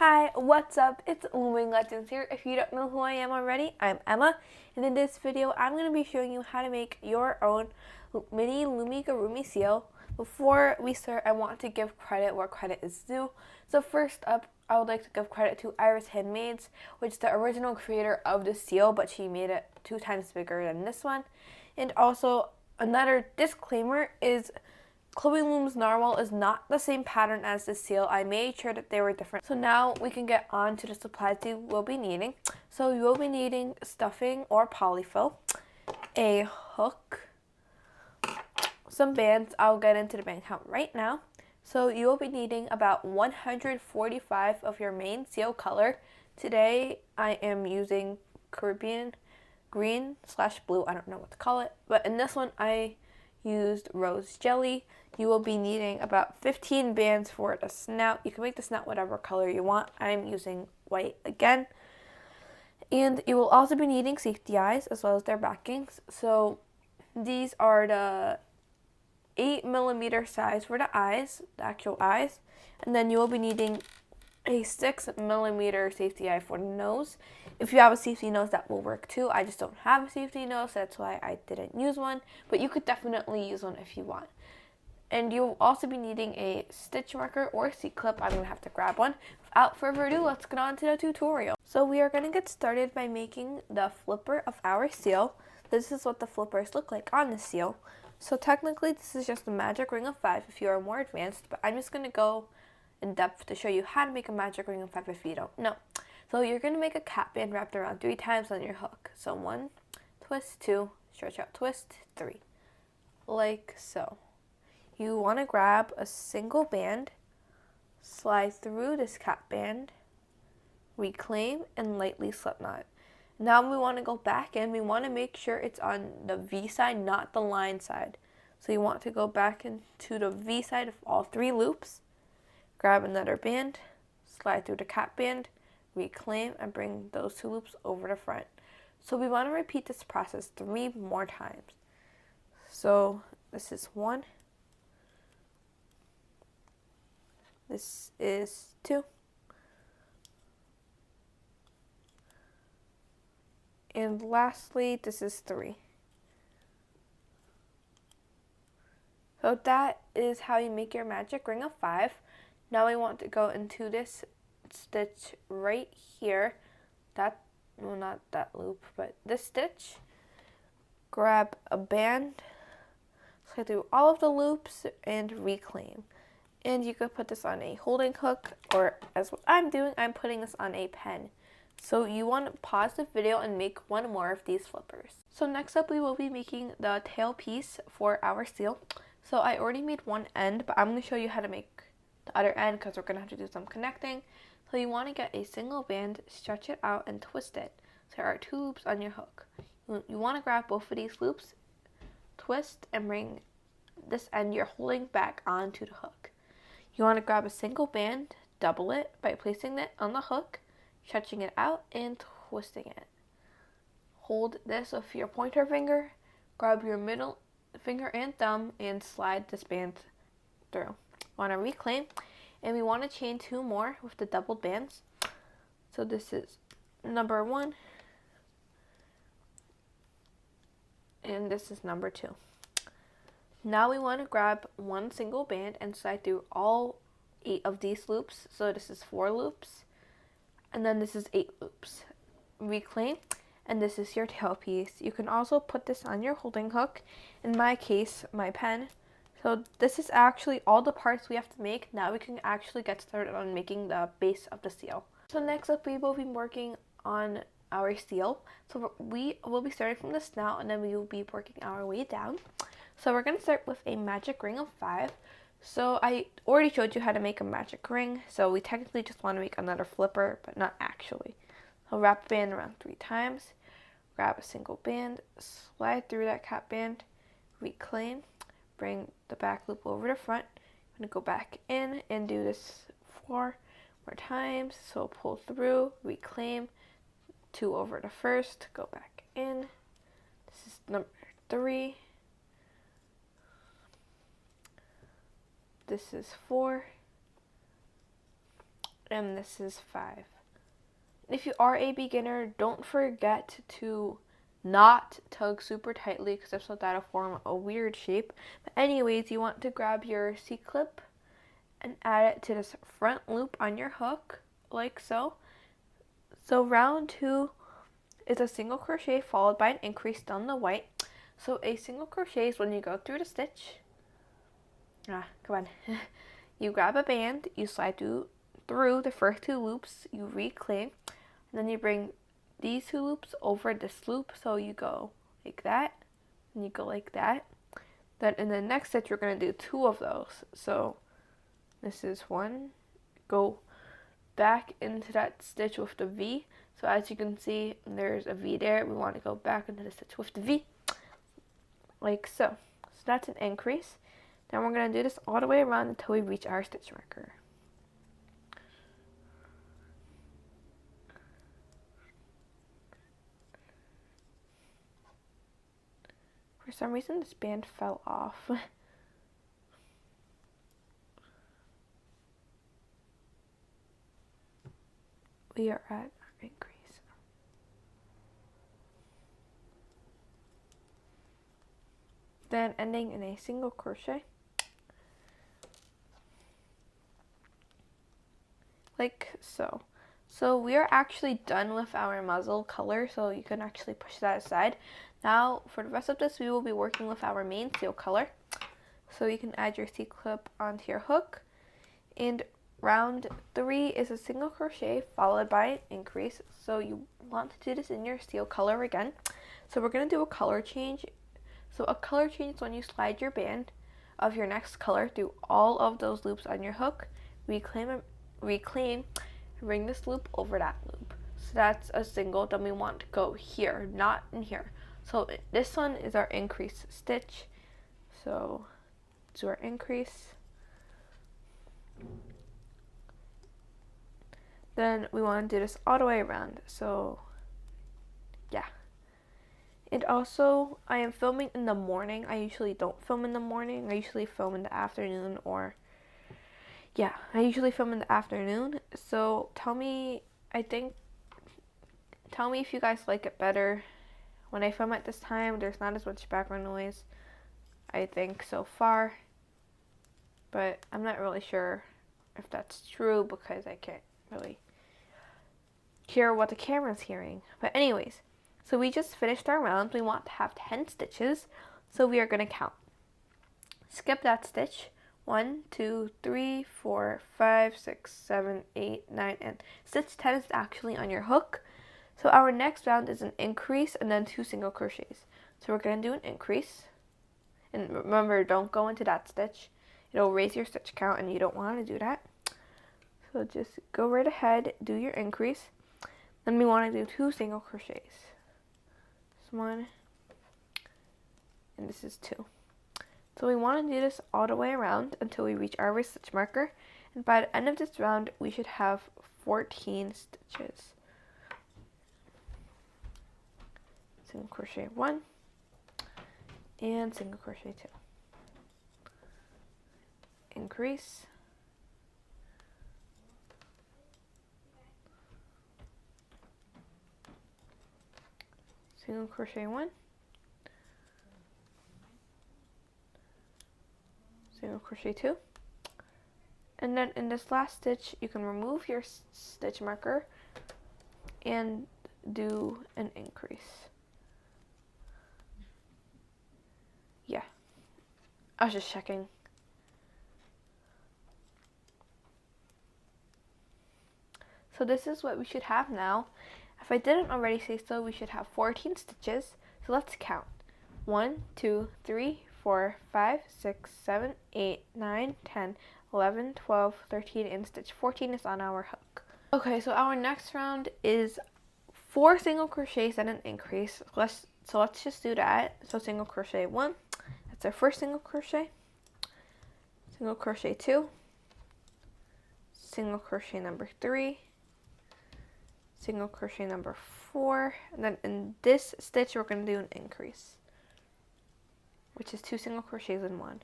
Hi, what's up? It's LoomingLegends here. If you don't know who I am already, I'm Emma, and in this video, I'm going to be showing you how to make your own mini Loomigurumi seal. Before we start, I want to give credit where credit is due. So first up, I would like to give credit to IrisHM, which is the original creator of the seal, but she made it 2 times bigger than this one. And also, another disclaimer is Chloe Loom's narwhal is not the same pattern as the seal. I made sure that they were different. So now we can get on to the supplies you will be needing. So you will be needing stuffing or polyfill, a hook, some bands. I'll get into the band count right now. So you will be needing about 145 of your main seal color. Today I am using Caribbean green/blue. I don't know what to call it. But in this one I used rose jelly. You will be needing about 15 bands for the snout. You can make the snout whatever color you want. I'm using white again. And you will also be needing safety eyes as well as their backings. So these are the 8mm size for the eyes, the actual eyes. And then you will be needing a 6mm safety eye for the nose. If you have a safety nose, that will work too. I just don't have a safety nose, that's why I didn't use one. But you could definitely use one if you want. And you'll also be needing a stitch marker or C-clip. I'm going to have to grab one. Without further ado, let's get on to the tutorial. So we are going to get started by making the flipper of our seal. This is what the flippers look like on the seal. So technically this is just a magic ring of 5 if you are more advanced, but I'm just going to go in depth to show you how to make a magic ring of 5 if you don't know. So you're going to make a cap band wrapped around 3 times on your hook. So 1, twist, 2, stretch out, twist, 3. Like so. You want to grab a single band, slide through this cap band, reclaim, and lightly slip knot. Now we want to go back and we want to make sure it's on the V side, not the line side. So you want to go back into the V side of all 3 loops, grab another band, slide through the cap band, reclaim, and bring those 2 loops over the front. So we want to repeat this process 3 more times. So this is 1. This is 2. And lastly, this is 3. So that is how you make your magic ring of 5. Now we want to go into this stitch right here. Well, not that loop, but this stitch. Grab a band, slide through all of the loops, and reclaim. And you could put this on a holding hook, or as what I'm doing, I'm putting this on a pen. So you want to pause the video and make one more of these flippers. So next up we will be making the tail piece for our seal. So I already made one end, but I'm going to show you how to make the other end because we're going to have to do some connecting. So you want to get a single band, stretch it out, and twist it. So there are 2 loops on your hook. You want to grab both of these loops, twist, and bring this end you're holding back onto the hook. You want to grab a single band, double it by placing it on the hook, stretching it out, and twisting it. Hold this with your pointer finger, grab your middle finger and thumb, and slide this band through. Want to reclaim, and we want to chain 2 more with the doubled bands. So this is number 1, and this is number 2. Now we want to grab 1 single band and slide through all 8 of these loops. So this is 4 loops, and then this is 8 loops. Reclaim, and this is your tail piece. You can also put this on your holding hook. In my case, my pen. So this is actually all the parts we have to make. Now we can actually get started on making the base of the seal. So next up, we will be working on our seal. So we will be starting from the snout, and then we will be working our way down. So we're going to start with a magic ring of 5. So I already showed you how to make a magic ring. So we technically just want to make another flipper, but not actually. So wrap a band around 3 times. Grab a single band, slide through that cap band, reclaim, bring the back loop over the front. I'm going to go back in and do this 4 more times. So pull through, reclaim, 2 over the first, go back in. This is number 3. This is 4, and this is 5. If you are a beginner, don't forget to not tug super tightly because if so, that'll form a weird shape. But anyways, you want to grab your C-clip and add it to this front loop on your hook, like so. So round 2 is a single crochet followed by an increase down the white. So a single crochet is when you go through the stitch. You grab a band, you slide through the first 2 loops, you reclaim, and then you bring these 2 loops over this loop. So you go like that, and you go like that. Then in the next stitch, we're going to do 2 of those. So this is 1. Go back into that stitch with the V. So as you can see, there's a V there. We want to go back into the stitch with the V, like so. So that's an increase. Then we're going to do this all the way around until we reach our stitch marker. For some reason, this band fell off. We are at our increase. Then ending in a single crochet. Like so. So we are actually done with our muzzle color, so you can actually push that aside. Now for the rest of this, we will be working with our main seal color. So you can add your C-clip onto your hook, and round 3 is a single crochet followed by an increase. So you want to do this in your seal color again. So we're going to do a color change. So a color change is when you slide your band of your next color through all of those loops on your hook, reclaim, bring this loop over that loop. So that's a single. Then we want to go here, not in here. So this one is our increase stitch. So do our increase. Then we want to do this all the way around. So yeah. And also, I am filming in the morning. I usually don't film in the morning. I usually film in the afternoon, or yeah, I usually film in the afternoon. So tell me if you guys like it better when I film at this time. There's not as much background noise, I think, so far. But I'm not really sure if that's true because I can't really hear what the camera's hearing. But anyways, so we just finished our round. We want to have 10 stitches, so we are going to count. Skip that stitch. 1, 2, 3, 4, 5, 6, 7, 8, 9, and stitch 10 is actually on your hook. So our next round is an increase and then 2 single crochets. So we're going to do an increase. And remember, don't go into that stitch. It'll raise your stitch count and you don't want to do that. So just go right ahead, do your increase. Then we want to do 2 single crochets. This 1, and this is 2. So we want to do this all the way around until we reach our stitch marker. And by the end of this round, we should have 14 stitches. Single crochet 1 and single crochet 2. Increase. Single crochet 1. Single crochet 2, and then in this last stitch you can remove your stitch marker and do an increase. Yeah, I was just checking. So this is what we should have now. If I didn't already say so, we should have 14 stitches. So let's count. 1, 2, 3, 4, 5, 6, 7, 8, 9, 10, 11, 12, 13, and stitch 14 is on our hook. Okay, so our next round is 4 single crochets and an increase. So let's just do that. So single crochet 1, that's our first single crochet. Single crochet 2, single crochet number 3, single crochet number 4, and then in this stitch we're going to do an increase, which is 2 single crochets in 1.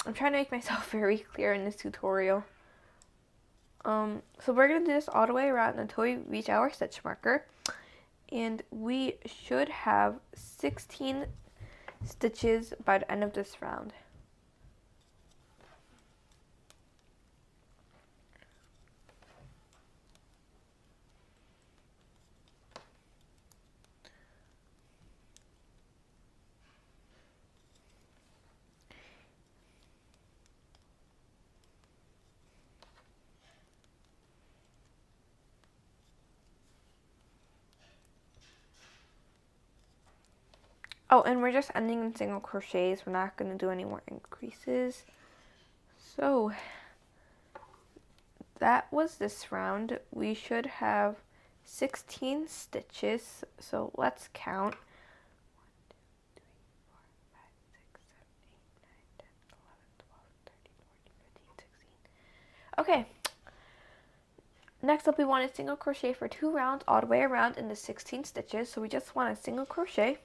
I'm trying to make myself very clear in this tutorial. So we're going to do this all the way around until we reach our stitch marker. And we should have 16 stitches by the end of this round. Oh, and we're just ending in single crochets. We're not going to do any more increases. So that was this round. We should have 16 stitches. So let's count. 1, 2, 3, 4, 5, 6, 7, 8, 9, 10, 11, 12, 13, 14, 15, 16. Okay. Next up, we want a single crochet for 2 rounds all the way around in the 16 stitches. So we just want a single crochet.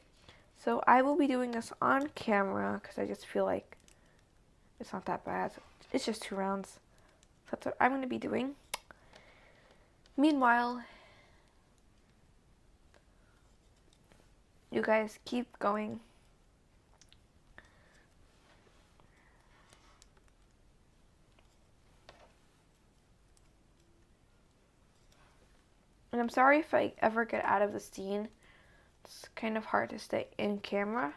So I will be doing this on camera because I just feel like it's not that bad. It's just 2 rounds. So that's what I'm going to be doing. Meanwhile, you guys keep going. And I'm sorry if I ever get out of the scene. It's kind of hard to stay in camera.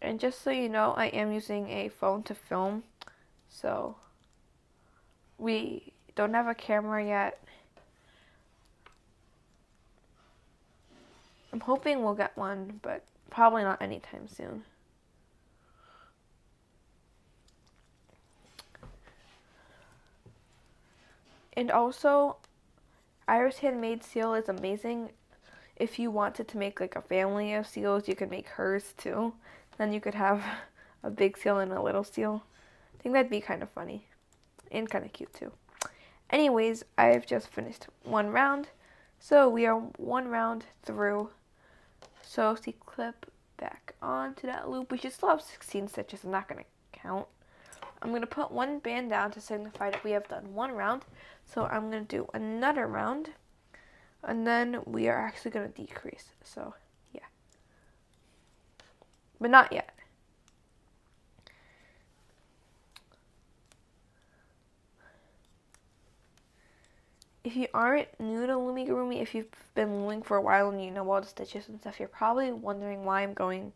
And just so you know, I am using a phone to film. So we don't have a camera yet. I'm hoping we'll get one, but probably not anytime soon. And also, Iris Handmade seal is amazing. If you wanted to make like a family of seals, you could make hers too. Then you could have a big seal and a little seal. I think that'd be kind of funny and kind of cute too. Anyways, I've just finished 1 round. So we are 1 round through. So see, clip back onto that loop. We should still have 16 stitches. I'm not going to count. I'm going to put 1 band down to signify that we have done 1 round. So I'm going to do another round. And then we are actually going to decrease. So, yeah. But not yet. If you aren't new to Loomigurumi, if you've been looming for a while and you know all the stitches and stuff, you're probably wondering why I'm going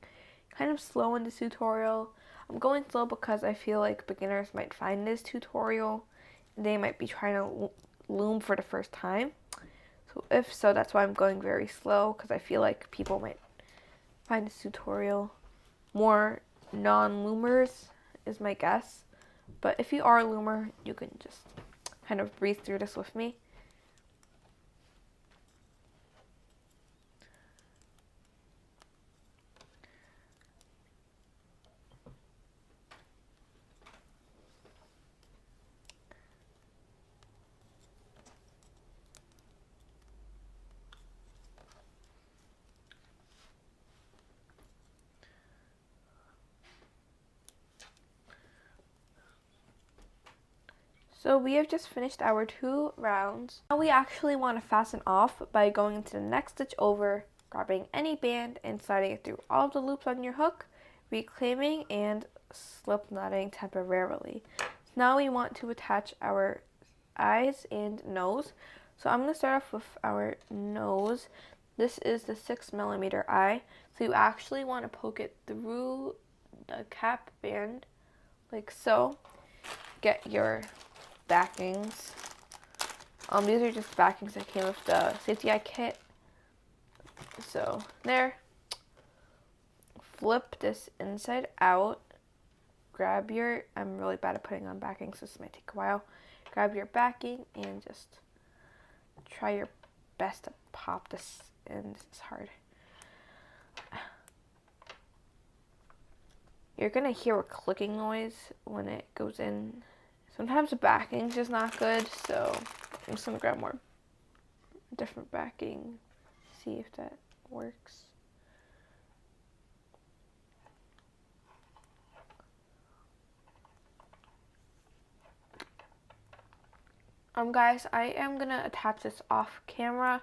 kind of slow in this tutorial. I'm going slow because I feel like beginners might find this tutorial and they might be trying to loom for the first time. So if so, that's why I'm going very slow, because I feel like people might find this tutorial more non-loomers is my guess. But if you are a loomer, you can just kind of breeze through this with me. So we have just finished our 2 rounds. Now we actually want to fasten off by going into the next stitch over, grabbing any band and sliding it through all of the loops on your hook, reclaiming and slip knotting temporarily. So now we want to attach our eyes and nose. So I'm going to start off with our nose. This is the 6mm eye. So you actually want to poke it through the cap band like so. Get your backings. These are just backings that came with the safety eye kit. So there. Flip this inside out. Grab your, I'm really bad at putting on backings, so this might take a while. Grab your backing and just try your best to pop this in. This is hard. You're gonna hear a clicking noise when it goes in. Sometimes the backing's just not good, so I'm just gonna grab more different backing, see if that works. Guys, I am gonna attach this off camera.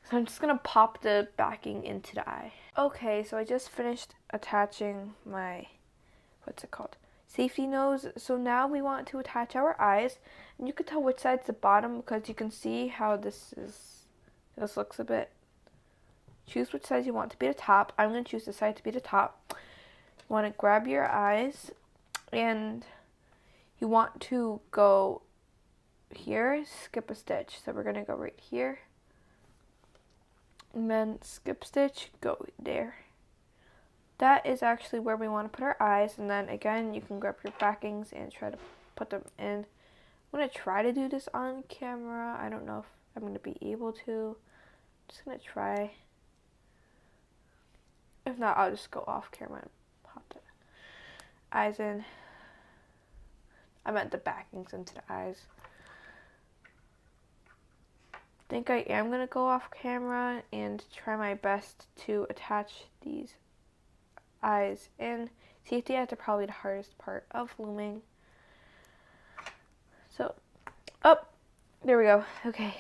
So I'm just gonna pop the backing into the eye. Okay, so I just finished attaching my, what's it called? Safety nose. So now we want to attach our eyes. And you can tell which side's the bottom because you can see how this looks a bit. Choose which side you want to be the top. I'm gonna choose the side to be the top. You wanna grab your eyes and you want to go here, skip a stitch. So we're gonna go right here. And then skip stitch, go there. That is actually where we want to put our eyes. And then again, you can grab your backings and try to put them in. I'm going to try to do this on camera. I don't know if I'm going to be able to. I'm just going to try. If not, I'll just go off camera and pop the eyes in. I meant the backings into the eyes. I think I am going to go off camera and try my best to attach these eyes in. Safety eyes are probably the hardest part of looming. So, there we go. Okay.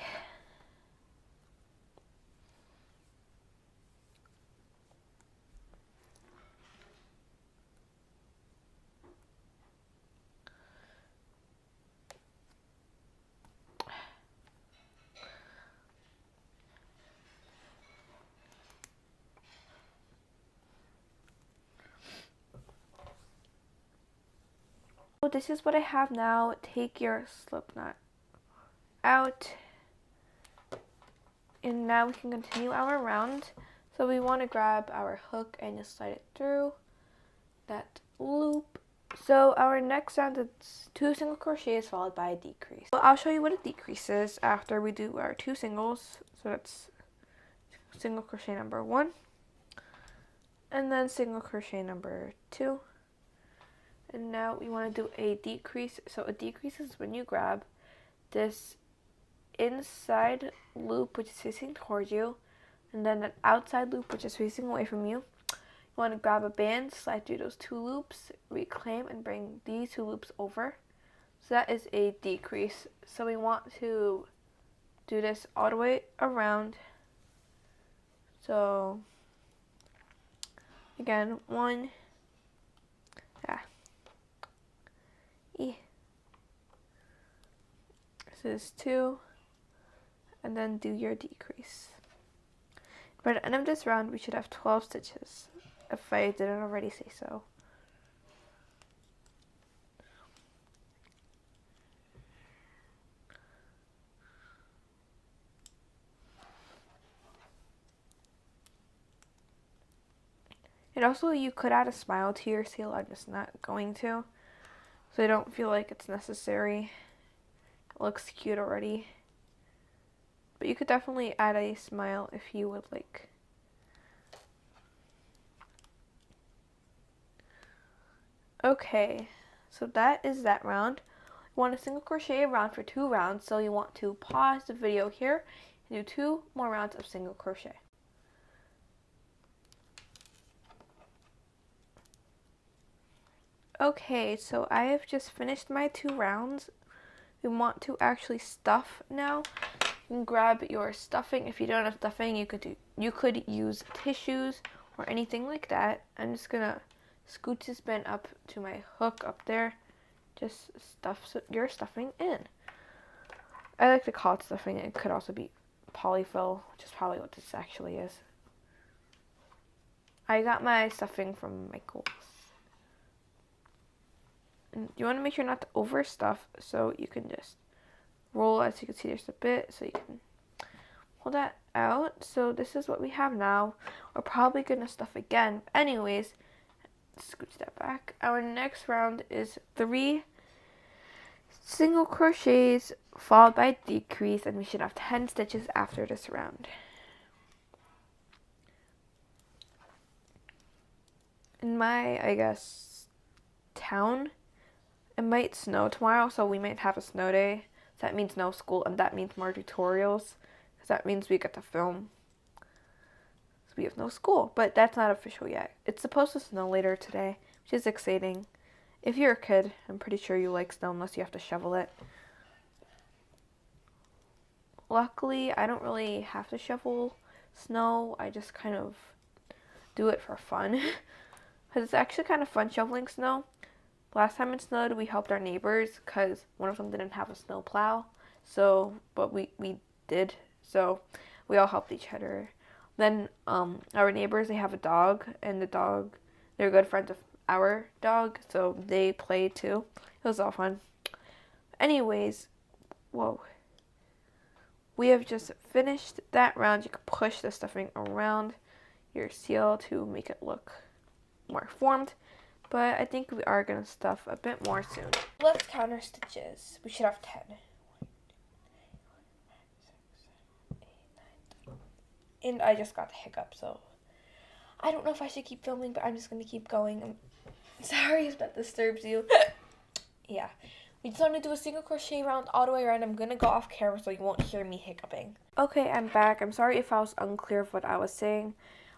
So this is what I have now. Take your slip knot out. And now we can continue our round. So we want to grab our hook and just slide it through that loop. So our next round is 2 single crochets followed by a decrease. So I'll show you what a decrease is after we do our 2 singles. So that's single crochet number 1 and then single crochet number 2. And now we want to do a decrease. So a decrease is when you grab this inside loop which is facing towards you and then an outside loop which is facing away from you. You want to grab a band, slide through those 2 loops, reclaim and bring these 2 loops over. So that is a decrease. So we want to do this all the way around. So again, 1, this is 2, and then do your decrease. By the end of this round, we should have 12 stitches, if I didn't already say so. And also, you could add a smile to your seal. I'm just not going to, so I don't feel like it's necessary. It looks cute already. But you could definitely add a smile if you would like. Okay, so that is that round. You want to single crochet around for 2 rounds, so you want to pause the video here and do 2 more rounds of single crochet. Okay, so I have just finished my 2 rounds. We want to actually stuff now. You can grab your stuffing. If you don't have stuffing, you could use tissues or anything like that. I'm just gonna scooch this bin up to my hook up there. Just stuff your stuffing in. I like to call it stuffing. It could also be polyfill, which is probably what this actually is. I got my stuffing from Michael's. And you want to make sure not to overstuff, so you can just roll. As you can see, there's a bit, so you can pull that out. So this is what we have now. We're probably going to stuff again. Anyways, scooch that back. Our next round is 3 single crochets followed by a decrease, and we should have 10 stitches after this round. In my, I guess, town, it might snow tomorrow, so we might have a snow day. So that means no school, and that means more tutorials, because that means we get to film. So we have no school, but that's not official yet. It's supposed to snow later today, which is exciting. If you're a kid, I'm pretty sure you like snow unless you have to shovel it. luckily, I don't really have to shovel snow. I just kind of do it for fun. Because it's actually kind of fun shoveling snow. Last time it snowed, we helped our neighbors because one of them didn't have a snow plow. So, but we did. So, we all helped each other. Then, our neighbors, they have a dog. And the dog, they're good friends of our dog. So, they play too. It was all fun. Anyways, whoa. We have just finished that round. You can push the stuffing around your seal to make it look more formed. But I think we are going to stuff a bit more soon. Let's count our stitches. We should have 10. 1, 2, 3, 4, 5, 6, 7, 8, 9, 10. And I just got the hiccup, so I don't know if I should keep filming, but I'm just going to keep going. I'm sorry if that disturbs you. Yeah. We just want to do a single crochet round all the way around. I'm going to go off camera so you won't hear me hiccuping. Okay, I'm back. I'm sorry if I was unclear of what I was saying.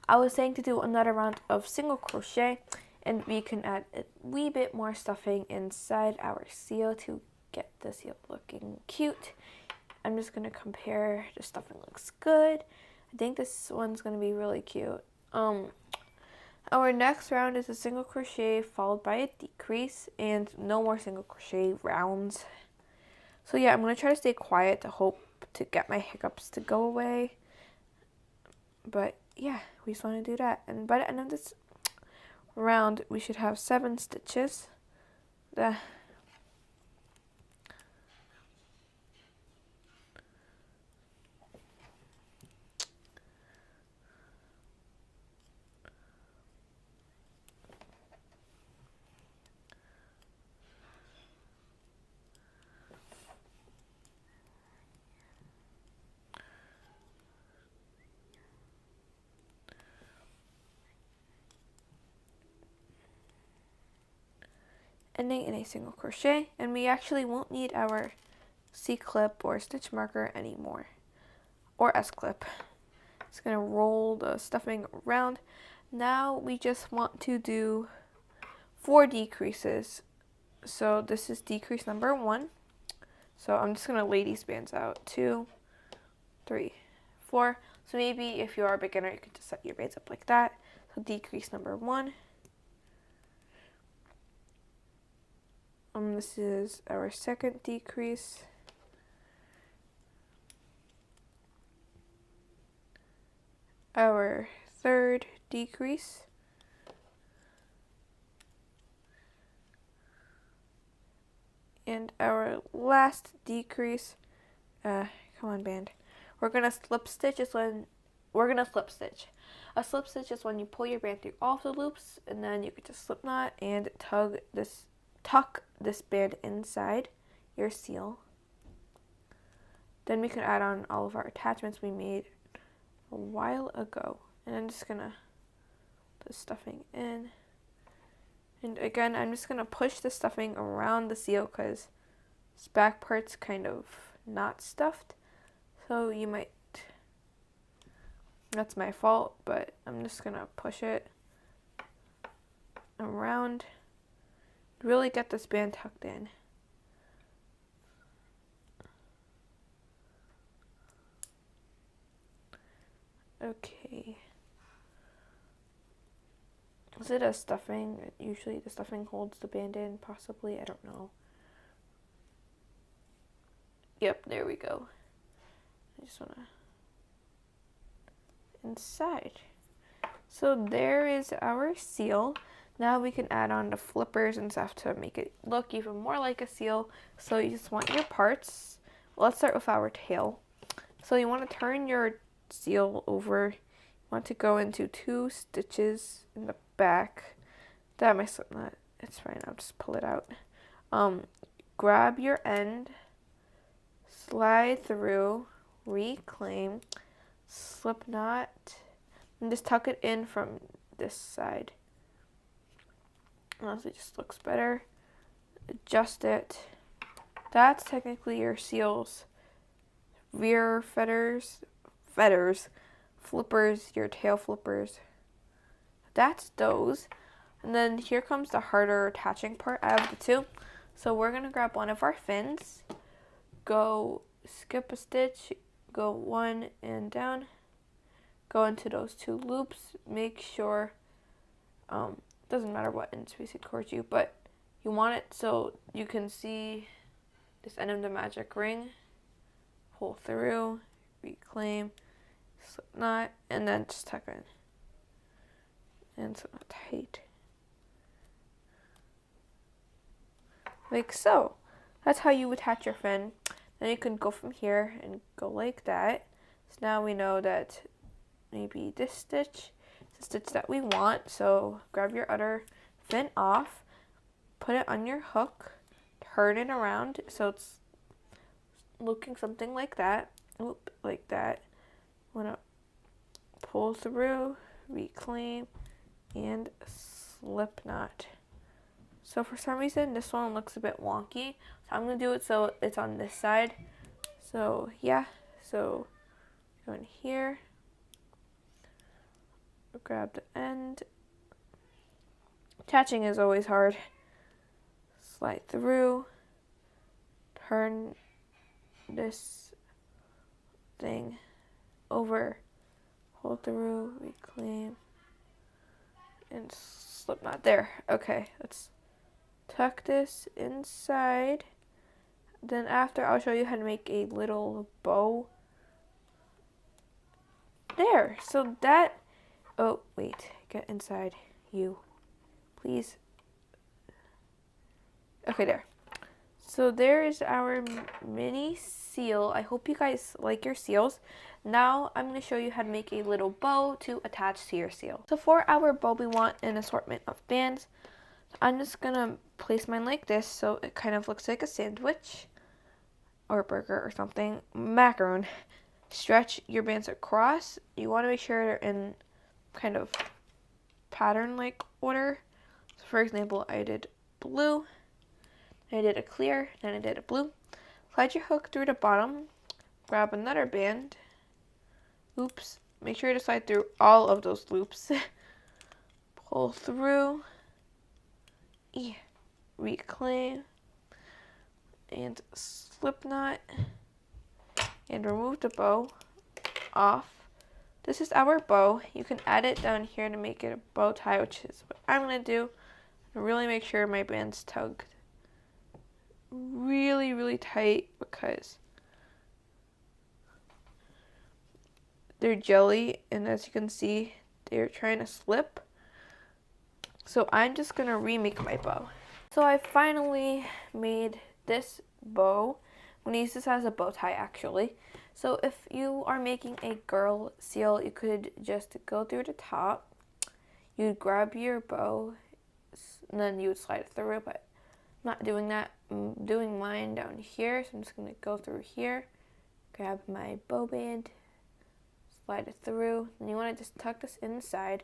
I was saying to do another round of single crochet. And we can add a wee bit more stuffing inside our seal to get the seal looking cute. I'm just going to compare. The stuffing looks good. I think this one's going to be really cute. Our next round is a single crochet followed by a decrease and no more single crochet rounds. So yeah, I'm going to try to stay quiet to hope to get my hiccups to go away. But yeah, we just want to do that. And by the end of this round, we should have 7 stitches. Ending in a single crochet, and we actually won't need our C-clip or stitch marker anymore, or S-clip. It's going to roll the stuffing around. Now we just want to do 4 decreases. So this is decrease number 1. So I'm just going to lay these bands out. 2, 3, 4. So maybe if you are a beginner, you could just set your bands up like that. So decrease number 1. This is our second decrease. Our third decrease. And our last decrease. Come on, band. We're gonna slip stitch is when A slip stitch is when you pull your band through all of the loops, and then you could just slip knot and tuck this band inside your seal. Then we can add on all of our attachments we made a while ago. And I'm just gonna put the stuffing in. And again, I'm just gonna push the stuffing around the seal because this back part's kind of not stuffed. So you might, that's my fault, but I'm just gonna push it around. Really get this band tucked in. Okay. Is it a stuffing? Usually the stuffing holds the band in, possibly. I don't know. Yep, there we go. I just want to inside. So there is our seal. Now we can add on the flippers and stuff to make it look even more like a seal. So you just want your parts. Well, let's start with our tail. So you want to turn your seal over. You want to go into 2 stitches in the back. That might slip knot. It's fine. I'll just pull it out. Grab your end, slide through, reclaim, slip knot, and just tuck it in from this side. Honestly, it just looks better. Adjust it. That's technically your seal's rear feathers, flippers, your tail flippers. That's those. And then here comes the harder attaching part out of the 2. So we're going to grab one of our fins, go skip a stitch, go one and down, go into those 2 loops. Make sure, doesn't matter what end's facing towards you, but you want it so you can see this end of the magic ring. Pull through, reclaim, slip knot, and then just tuck in. And slip knot tight. Like so. That's how you attach your fin. Then you can go from here and go like that. So now we know that maybe this stitch is the stitch that we want. So grab your other fin off, put it on your hook, turn it around so it's looking something like that. Oop, like that. Wanna pull through, reclaim, and slip knot. So for some reason this one looks a bit wonky, so I'm gonna do it so it's on this side. So yeah, so go in here, grab the end. Attaching is always hard. Slide through, turn this thing over, pull through, reclaim, and slip knot. There. Okay, let's tuck this inside. Then after, I'll show you how to make a little bow. There. So that, oh wait, get inside, you, please. Okay, there. So there is our mini seal. I hope you guys like your seals. Now I'm going to show you how to make a little bow to attach to your seal. So for our bow, we want an assortment of bands. I'm just going to place mine like this so it kind of looks like a sandwich or a burger or something. Macaroon. Stretch your bands across. You want to make sure they're in kind of pattern-like order. So for example, I did blue, I did a clear, then I did a blue. Slide your hook through the bottom, grab another band. Oops, make sure to slide through all of those loops. Pull through, reclaim, and slip knot, and remove the bow off. This is our bow. You can add it down here to make it a bow tie, which is what I'm going to do. And really make sure my band's tugged really tight because they're jelly, and as you can see, they're trying to slip. So I'm just going to remake my bow. So I finally made this bow. I'm going to use this as a bow tie actually. So if you are making a girl seal, you could just go through the top. You'd grab your bow, and then you would slide it through, but I'm not doing that. I'm doing mine down here, so I'm just going to go through here, grab my bow band, slide it through, and you want to just tuck this inside.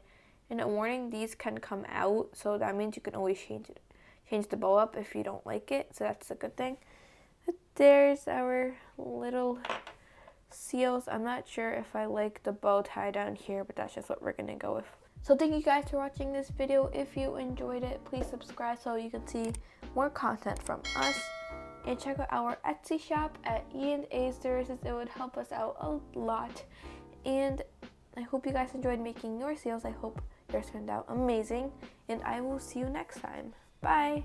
And a warning, these can come out, so that means you can always change the bow up if you don't like it, so that's a good thing. But there's our little seals. I'm not sure if I like the bow tie down here, but that's just what we're gonna go with. So thank you guys for watching this video. If you enjoyed it, please subscribe so you can see more content from us, and check out our Etsy shop at E&A Services. It would help us out a lot, and I hope you guys enjoyed making your seals. I hope yours turned out amazing, and I will see you next time. Bye.